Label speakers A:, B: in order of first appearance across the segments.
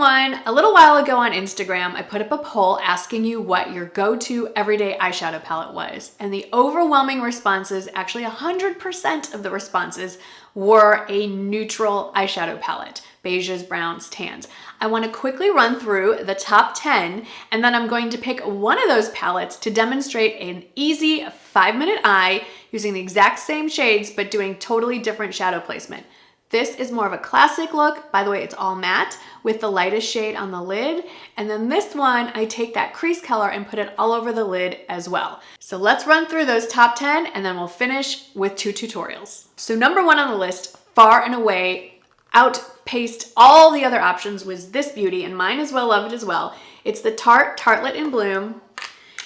A: everyone, a little while ago on Instagram, I put up a poll asking you what your go-to everyday eyeshadow palette was. And the overwhelming responses, actually 100% of the responses, were a neutral eyeshadow palette. Beiges, browns, tans. I want to quickly run through the top 10, and then I'm going to pick one of those palettes to demonstrate an easy 5-minute eye using the exact same shades, but doing totally different shadow placement. This is more of a classic look. By the way, it's all matte with the lightest shade on the lid. And then this one, I take that crease color and put it all over the lid as well. So let's run through those top 10 and then we'll finish with 2 tutorials. So number 1 on the list, far and away, outpaced all the other options, was this beauty, and mine as well, love it as well. It's the Tarte Tartlet in Bloom.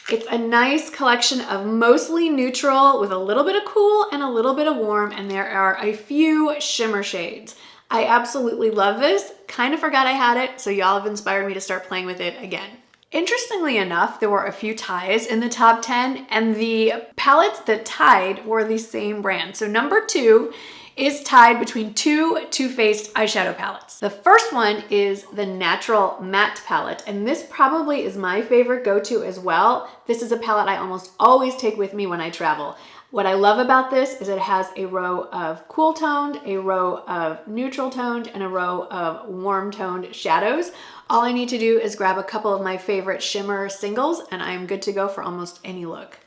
A: It's a nice collection of mostly neutral with a little bit of cool and a little bit of warm, and there are a few shimmer shades. I absolutely love this. Kind of forgot I had it, so y'all have inspired me to start playing with it again. Interestingly enough, there were a few ties in the top 10, and the palettes that tied were the same brand. So number 2 is tied between 2 Too Faced eyeshadow palettes. The first one is the Natural Matte palette, and this probably is my favorite go-to as well. This is a palette I almost always take with me when I travel. What I love about this is it has a row of cool toned, a row of neutral toned, and a row of warm toned shadows. All I need to do is grab a couple of my favorite shimmer singles, and I'm good to go for almost any look.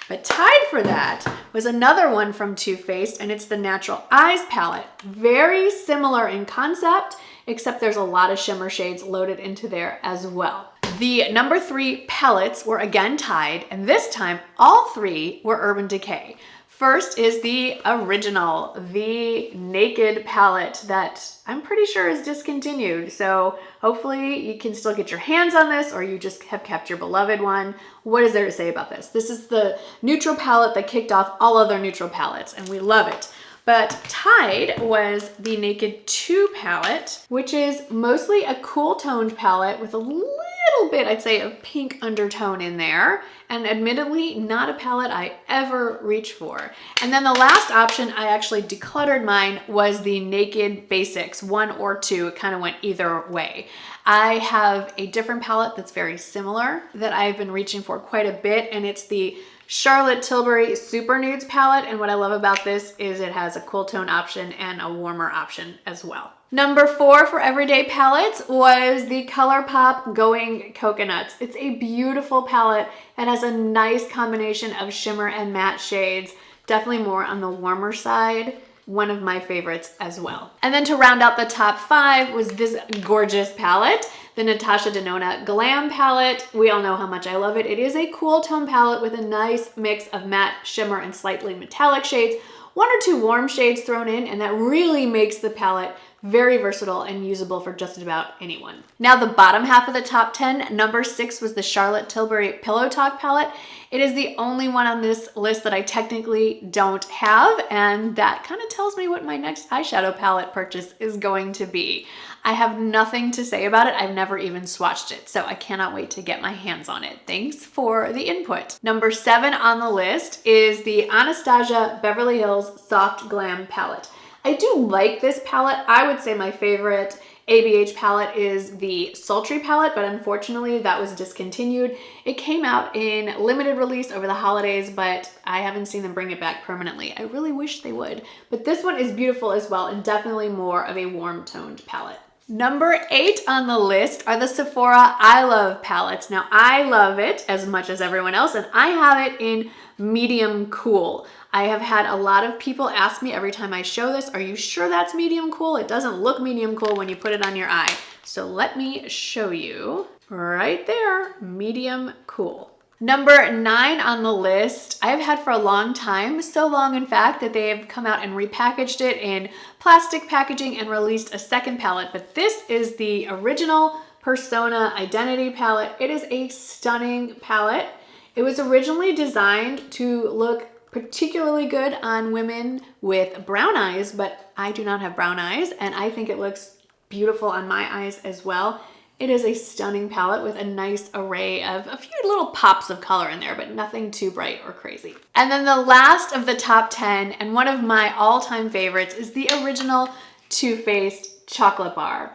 A: But tied for that was another one from Too Faced, and it's the Natural Eyes palette. Very similar in concept, except there's a lot of shimmer shades loaded into there as well. The number 3 palettes were again tied, and this time all 3 were Urban Decay. First is the original, the Naked palette that I'm pretty sure is discontinued. So hopefully you can still get your hands on this, or you just have kept your beloved one. What is there to say about this? This is the neutral palette that kicked off all other neutral palettes, and we love it. But tied was the Naked 2 palette, which is mostly a cool toned palette with a little bit, I'd say, of pink undertone in there. And admittedly, not a palette I ever reach for. And then the last option, I actually decluttered mine, was the Naked Basics 1 or 2. It kind of went either way. I have a different palette that's very similar that I've been reaching for quite a bit, and it's the Charlotte Tilbury Super Nudes palette, and what I love about this is it has a cool tone option and a warmer option as well. Number 4 for everyday palettes was the ColourPop Going Coconuts. It's a beautiful palette. It has a nice combination of shimmer and matte shades, definitely more on the warmer side. One of my favorites as well. And then to round out the top 5 was this gorgeous palette, the Natasha Denona Glam palette. We all know how much I love it. It is a cool tone palette with a nice mix of matte, shimmer, and slightly metallic shades. 1 or 2 warm shades thrown in, and that really makes the palette very versatile and usable for just about anyone. Now the bottom half of the top 10, number 6 was the Charlotte Tilbury Pillow Talk palette. It is the only one on this list that I technically don't have, and that kind of tells me what my next eyeshadow palette purchase is going to be. I have nothing to say about it. I've never even swatched it, so I cannot wait to get my hands on it. Thanks for the input. Number 7 on the list is the Anastasia Beverly Hills Soft Glam palette. I do like this palette. I would say my favorite ABH palette is the Sultry palette, but unfortunately that was discontinued. It came out in limited release over the holidays, but I haven't seen them bring it back permanently. I really wish they would. But this one is beautiful as well, and definitely more of a warm toned palette. Number 8 on the list are the Sephora I Love palettes. Now I love it as much as everyone else, and I have it in medium cool. I have had a lot of people ask me every time I show this, are you sure that's medium cool? It doesn't look medium cool when you put it on your eye. So let me show you right there, medium cool. Number 9 on the list, I've had for a long time, so long in fact that they have come out and repackaged it in plastic packaging and released a second palette, but this is the original Persona Identity palette. It is a stunning palette. It was originally designed to look particularly good on women with brown eyes, but I do not have brown eyes, and I think it looks beautiful on my eyes as well. It is a stunning palette with a nice array of a few little pops of color in there, but nothing too bright or crazy. And then the last of the top 10, and one of my all-time favorites, is the original Too Faced Chocolate Bar.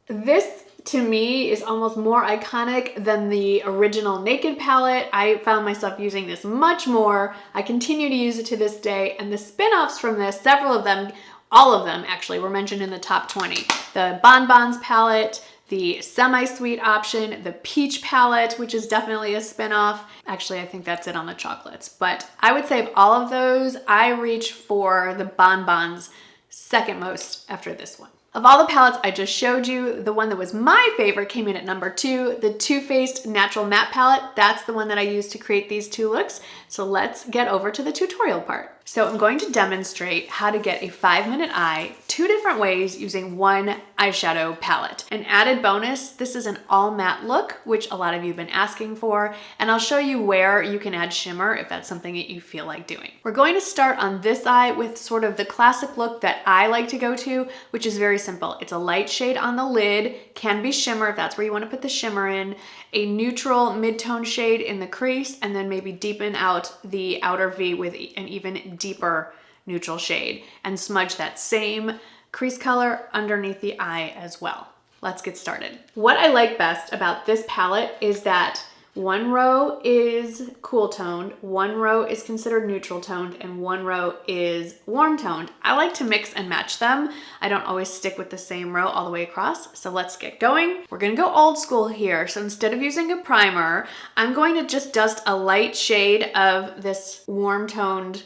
A: This to me is almost more iconic than the original Naked palette. I found myself using this much more. I continue to use it to this day, and the spin-offs from this, several of them, all of them actually, were mentioned in the top 20. The Bonbons palette, the semi-sweet option, the peach palette, which is definitely a spin-off. Actually, I think that's it on the chocolates. But I would say of all of those, I reach for the Bonbons second most after this one. Of all the palettes I just showed you, the one that was my favorite came in at number 2, the Too Faced Natural Matte Palette. That's the one that I used to create these two looks. So let's get over to the tutorial part. So I'm going to demonstrate how to get a 5-minute eye 2 different ways using one eyeshadow palette. An added bonus, this is an all matte look, which a lot of you have been asking for, and I'll show you where you can add shimmer if that's something that you feel like doing. We're going to start on this eye with sort of the classic look that I like to go to, which is very simple. It's a light shade on the lid, can be shimmer if that's where you want to put the shimmer in, a neutral mid-tone shade in the crease, and then maybe deepen out the outer V with an even deeper neutral shade and smudge that same crease color underneath the eye as well. Let's get started. What I like best about this palette is that one row is cool toned, one row is considered neutral toned, and one row is warm toned. I like to mix and match them. I don't always stick with the same row all the way across. So let's get going. We're gonna go old school here. So instead of using a primer, I'm going to just dust a light shade of this warm toned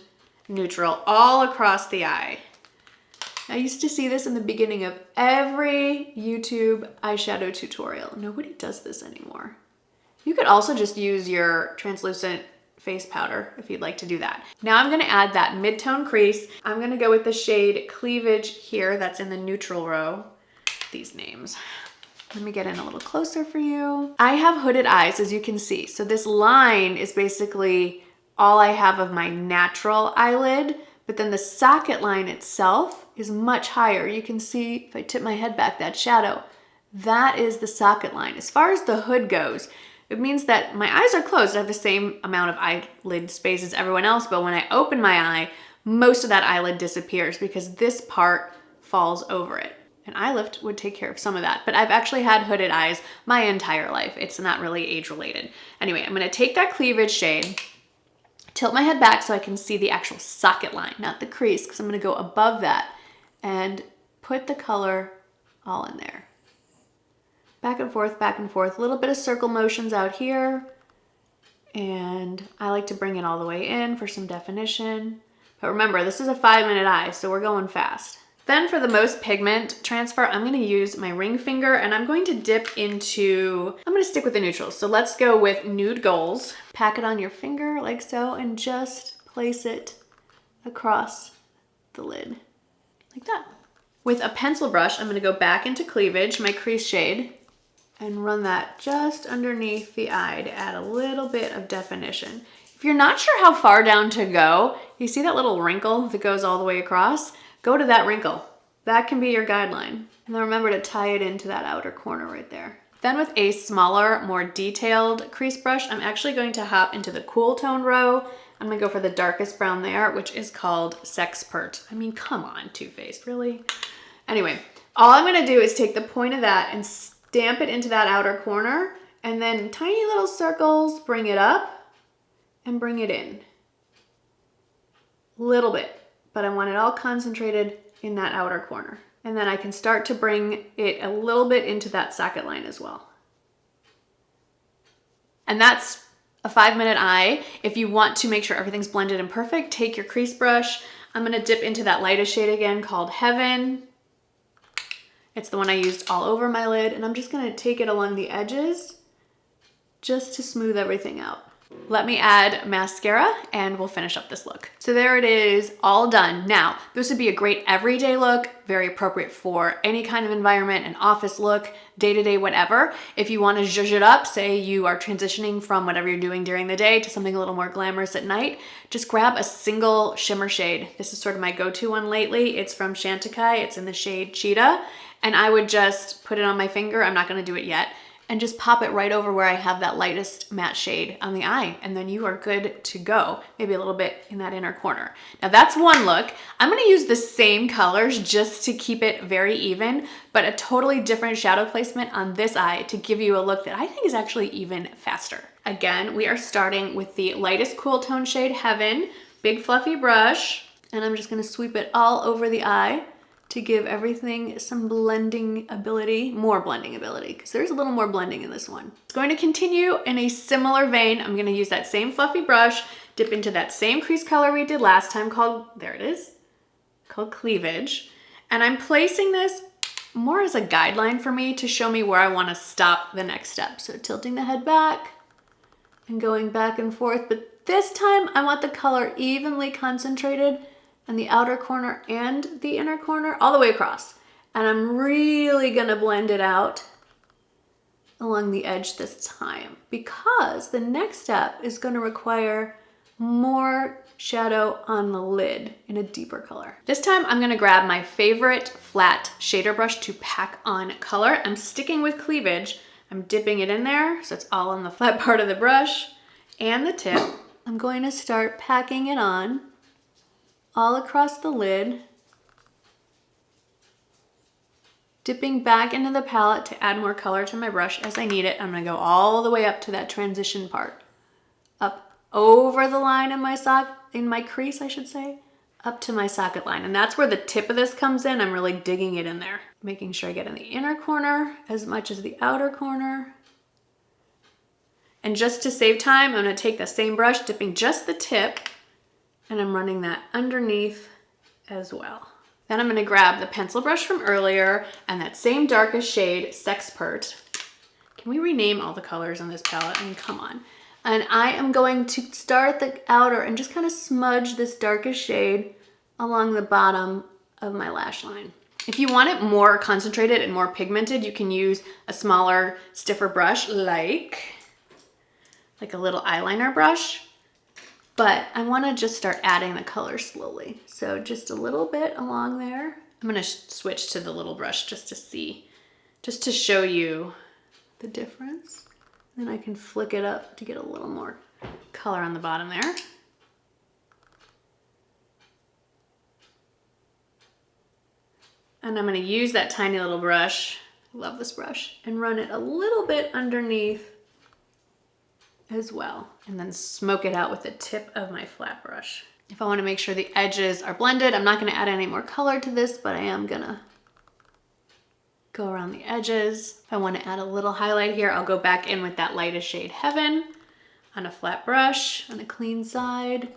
A: neutral all across the eye. I used to see this in the beginning of every YouTube eyeshadow tutorial. Nobody does this anymore. You could also just use your translucent face powder if you'd like to do that. Now I'm gonna add that mid-tone crease. I'm gonna go with the shade Cleavage here, that's in the neutral row. These names. Let me get in a little closer for you. I have hooded eyes, as you can see. So this line is basically all I have of my natural eyelid, but then the socket line itself is much higher. You can see, if I tip my head back, that shadow, that is the socket line. As far as the hood goes, it means that my eyes are closed. I have the same amount of eyelid space as everyone else, but when I open my eye, most of that eyelid disappears because this part falls over it. An eye lift would take care of some of that, but I've actually had hooded eyes my entire life. It's not really age related. Anyway, I'm gonna take that Cleavage shade, tilt my head back so I can see the actual socket line, not the crease, because I'm gonna go above that and put the color all in there. Back and forth, a little bit of circle motions out here. And I like to bring it all the way in for some definition. But remember, this is a 5-minute eye, so we're going fast. Then for the most pigment transfer, I'm gonna use my ring finger and I'm going to dip into, I'm gonna stick with the neutrals. So let's go with Nude Goals. Pack it on your finger like so and just place it across the lid, like that. With a pencil brush, I'm gonna go back into Cleavage, my crease shade, and run that just underneath the eye to add a little bit of definition. If you're not sure how far down to go, you see that little wrinkle that goes all the way across? Go to that wrinkle. That can be your guideline. And then remember to tie it into that outer corner right there. Then with a smaller, more detailed crease brush, I'm actually going to hop into the cool tone row. I'm gonna go for the darkest brown there, which is called Sex Pert. I mean, come on, Too Faced, really? Anyway, all I'm gonna do is take the point of that and stamp it into that outer corner, and then tiny little circles, bring it up and bring it in. Little bit, but I want it all concentrated in that outer corner. And then I can start to bring it a little bit into that socket line as well. And that's a 5-minute eye. If you want to make sure everything's blended and perfect, take your crease brush. I'm gonna dip into that lightest shade again called Heaven. It's the one I used all over my lid, and I'm just gonna take it along the edges just to smooth everything out. Let me add mascara and we'll finish up this look. So there it is, all done. Now, this would be a great everyday look, very appropriate for any kind of environment, an office look, day-to-day, whatever. If you want to zhuzh it up, say you are transitioning from whatever you're doing during the day to something a little more glamorous at night, just grab a single shimmer shade. This is sort of my go-to one lately. It's from Decay. It's in the shade Cheetah. And I would just put it on my finger. I'm not gonna do it yet. and just pop it right over where I have that lightest matte shade on the eye, and then you are good to go. Maybe a little bit in that inner corner. Now that's one look. I'm gonna use the same colors just to keep it very even, but a totally different shadow placement on this eye to give you a look that I think is actually even faster. Again, we are starting with the lightest cool tone shade, Heaven, big fluffy brush, and I'm just gonna sweep it all over the eye to give everything some blending ability, more blending ability, because there's a little more blending in this one. It's going to continue in a similar vein. I'm gonna use that same fluffy brush, dip into that same crease color we did last time called, there it is, called Cleavage. And I'm placing this more as a guideline for me to show me where I wanna stop the next step. So tilting the head back and going back and forth, but this time I want the color evenly concentrated in the outer corner and the inner corner, all the way across. And I'm really gonna blend it out along the edge this time, because the next step is gonna require more shadow on the lid in a deeper color. This time I'm gonna grab my favorite flat shader brush to pack on color. I'm sticking with Cleavage. I'm dipping it in there so it's all on the flat part of the brush and the tip. I'm going to start packing it on all across the lid, dipping back into the palette to add more color to my brush as I need it. I'm gonna go all the way up to that transition part, up over the line in my crease, I should say, up to my socket line. And that's where the tip of this comes in. I'm really digging it in there, making sure I get in the inner corner as much as the outer corner. And just to save time, I'm gonna take the same brush, dipping just the tip, and I'm running that underneath as well. Then I'm gonna grab the pencil brush from earlier and that same darkest shade, Sexpert. Can we rename all the colors on this palette? I mean, come on. And I am going to start the outer and just kind of smudge this darkest shade along the bottom of my lash line. If you want it more concentrated and more pigmented, you can use a smaller, stiffer brush like a little eyeliner brush. But I wanna just start adding the color slowly. So just a little bit along there. I'm gonna switch to the little brush just to show you the difference. Then I can flick it up to get a little more color on the bottom there. And I'm gonna use that tiny little brush, love this brush, and run it a little bit underneath as well, and then smoke it out with the tip of my flat brush. If I want to make sure the edges are blended, I'm not going to add any more color to this, but I am gonna go around the edges. If I want to add a little highlight here, I'll go back in with that lightest shade, Heaven, on a flat brush on a clean side.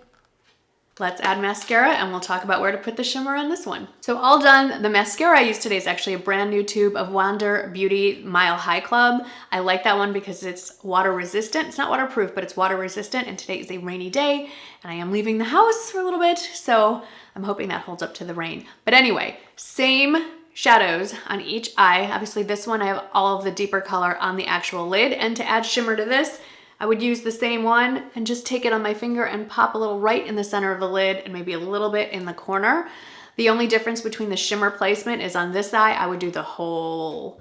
A: Let's add mascara and we'll talk about where to put the shimmer on this one. So all done. The mascara I used today is actually a brand new tube of Wander Beauty Mile High Club. I like that one because it's water resistant. It's not waterproof, but it's water resistant, and today is a rainy day and I am leaving the house for a little bit, so I'm hoping that holds up to the rain. But anyway, same shadows on each eye. Obviously this one I have all of the deeper color on the actual lid, and to add shimmer to this, I would use the same one and just take it on my finger and pop a little right in the center of the lid and maybe a little bit in the corner. The only difference between the shimmer placement is on this eye, I would do the whole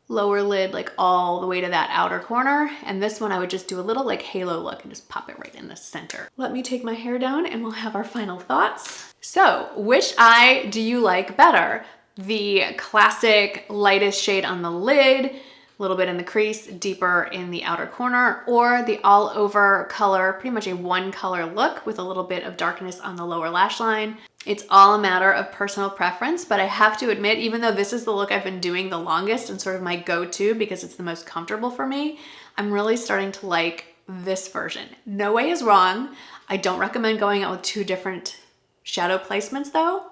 A: lower lid, like all the way to that outer corner. And this one, I would just do a little like halo look and just pop it right in the center. Let me take my hair down and we'll have our final thoughts. So, which eye do you like better? The classic lightest shade on the lid, a little bit in the crease, deeper in the outer corner, or the all over color, pretty much a one color look with a little bit of darkness on the lower lash line. It's all a matter of personal preference, but I have to admit, even though this is the look I've been doing the longest and sort of my go-to because it's the most comfortable for me, I'm really starting to like this version. No way is wrong. I don't recommend going out with two different shadow placements though.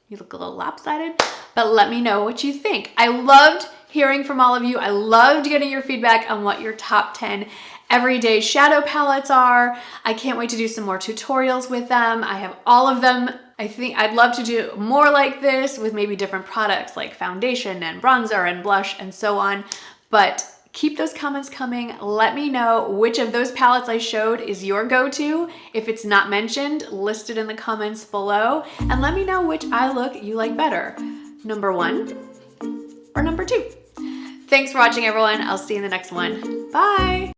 A: You look a little lopsided, but let me know what you think. I loved hearing from all of you. I loved getting your feedback on what your top 10 everyday shadow palettes are. I can't wait to do some more tutorials with them. I have all of them. I think I'd love to do more like this with maybe different products like foundation and bronzer and blush and so on, but keep those comments coming. Let me know which of those palettes I showed is your go-to. If it's not mentioned, list it in the comments below, and let me know which eye look you like better, number 1 or number 2. Thanks for watching, everyone. I'll see you in the next one. Bye.